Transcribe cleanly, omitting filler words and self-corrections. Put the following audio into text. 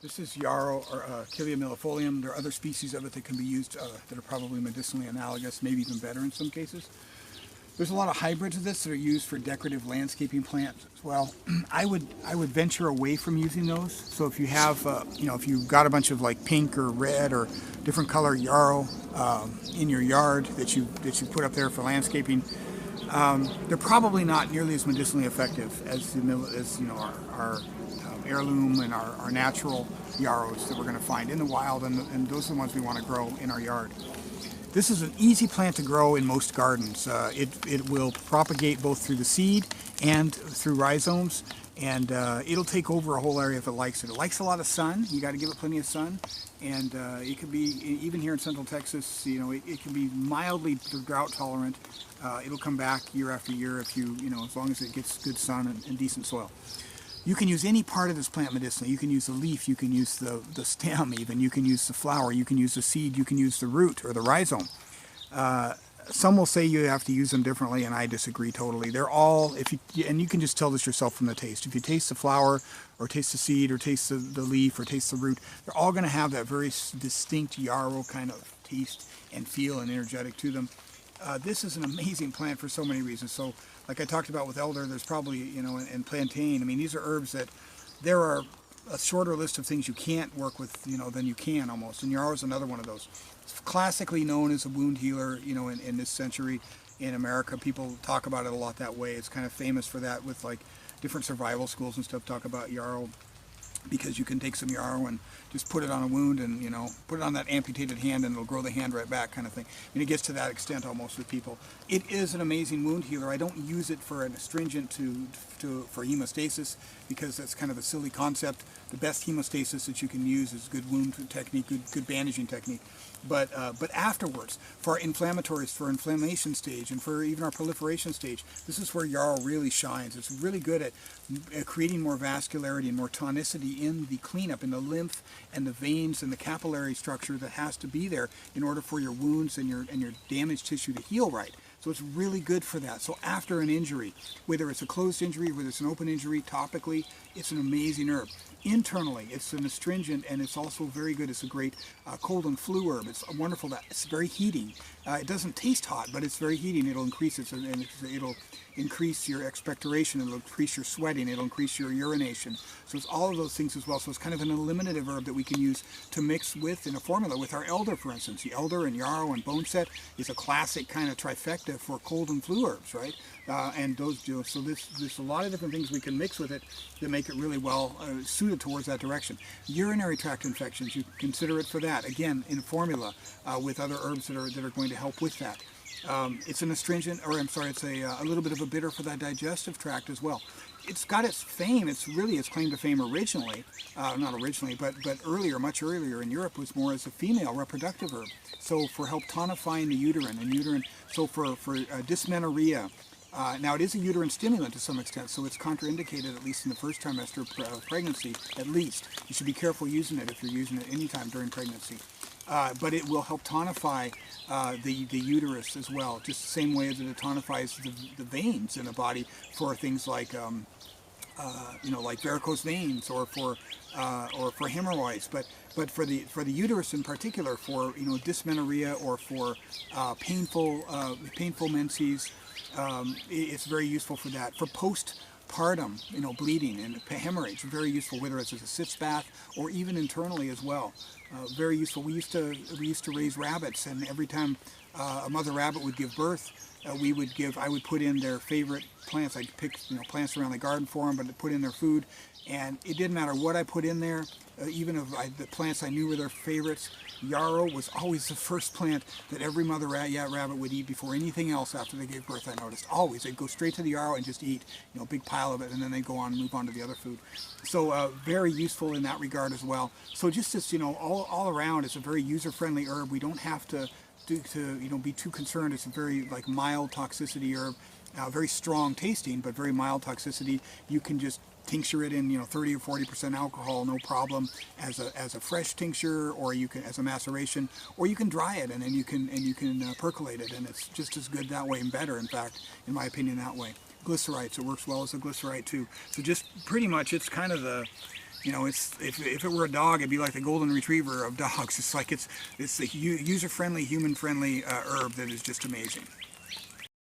This is Yarrow or Achillea millefolium. There are other species of it that can be used that are probably medicinally analogous, maybe even better in some cases. There's a lot of hybrids of this that are used for decorative landscaping plants as well. I would venture away from using those. So if you have, if you've got a bunch of like pink or red or different color yarrow in your yard that you put up there for landscaping, they're probably not nearly as medicinally effective as our heirloom and our natural yarrows that we're going to find in the wild, and those are the ones we want to grow in our yard. This is an easy plant to grow in most gardens. It will propagate both through the seed and through rhizomes, and it'll take over a whole area if it likes it. It likes a lot of sun. You got to give it plenty of sun, and it could be, even here in Central Texas, it can be mildly drought tolerant. It'll come back year after year if as long as it gets good sun and decent soil. You can use any part of this plant medicinally. You can use the leaf, you can use the stem even, you can use the flower, you can use the seed, you can use the root or the rhizome. Some will say you have to use them differently, and I disagree totally. They're all, and you can just tell this yourself from the taste. If you taste the flower, or taste the seed, or taste the leaf, or taste the root, they're all going to have that very distinct yarrow kind of taste and feel and energetic to them. This is an amazing plant for so many reasons. So, like I talked about with elder, there's probably, and plantain. I mean, these are herbs that there are a shorter list of things you can't work with, than you can almost. And yarrow is another one of those. It's classically known as a wound healer, in this century in America. People talk about it a lot that way. It's kind of famous for that, with like different survival schools and stuff talk about yarrow, because you can take some yarrow and just put it on a wound and, put it on that amputated hand and it'll grow the hand right back, kind of thing. And it gets to that extent almost with people. It is an amazing wound healer. I don't use it for an astringent for hemostasis, because that's kind of a silly concept. The best hemostasis that you can use is good wound technique, good bandaging technique. But afterwards, for our inflammatories, for inflammation stage, and for even our proliferation stage, this is where yarrow really shines. It's really good at creating more vascularity and more tonicity in the cleanup, in the lymph and the veins and the capillary structure that has to be there in order for your wounds and your damaged tissue to heal right. So it's really good for that. So after an injury, whether it's a closed injury, whether it's an open injury, topically, it's an amazing herb. Internally, it's an astringent, and it's also very good. It's a great cold and flu herb. It's wonderful. It's very heating. It doesn't taste hot, but it's very heating. It'll increase it'll increase your expectoration. It'll increase your sweating. It'll increase your urination. So it's all of those things as well. So it's kind of an eliminative herb that we can use to mix with in a formula with our elder, for instance. The elder and yarrow and boneset is a classic kind of trifecta for cold and flu herbs, right? And those do. So there's a lot of different things we can mix with it that make it really well suited towards that direction. Urinary tract infections, you consider it for that. Again, in a formula with other herbs that are going to help with that. It's an astringent, or I'm sorry, it's a little bit of a bitter for that digestive tract as well. It's got its fame. It's really its claim to fame originally, not originally, but earlier, much earlier in Europe, was more as a female reproductive herb. So for help tonifying the uterine, so for dysmenorrhea. Now it is a uterine stimulant to some extent, so it's contraindicated at least in the first trimester of pregnancy, at least. You should be careful using it if you're using it anytime during pregnancy. But it will help tonify the uterus as well, just the same way as it tonifies the veins in the body for things like, like varicose veins or for hemorrhoids. But for the uterus in particular, for dysmenorrhea or for painful menses, it's very useful for that. For postpartum, bleeding and hemorrhage, very useful, whether it's as a sitz bath or even internally as well. Very useful. We used to raise rabbits, and every time a mother rabbit would give birth, I would put in their favorite plants. I'd pick plants around the garden for them, but I'd put in their food, and it didn't matter what I put in there. Even if the plants I knew were their favorites, yarrow was always the first plant that every mother rabbit would eat before anything else after they gave birth. I noticed always they'd go straight to the yarrow and just eat a big pile of it, and then they'd go on and move on to the other food. So very useful in that regard as well. So just as all around, it's a very user-friendly herb. We don't have to be too concerned. It's a very mild toxicity herb, very strong tasting, but very mild toxicity. You can just tincture it in 30 or 40% alcohol, no problem, as a fresh tincture, or you can as a maceration, or you can dry it and then you can percolate it, and it's just as good that way, and better, in fact, in my opinion, that way. Glycerites, it works well as a glycerite too. So just pretty much, it's kind of the You know, if it were a dog, it'd be like the golden retriever of dogs. It's like it's the user-friendly, human-friendly herb that is just amazing.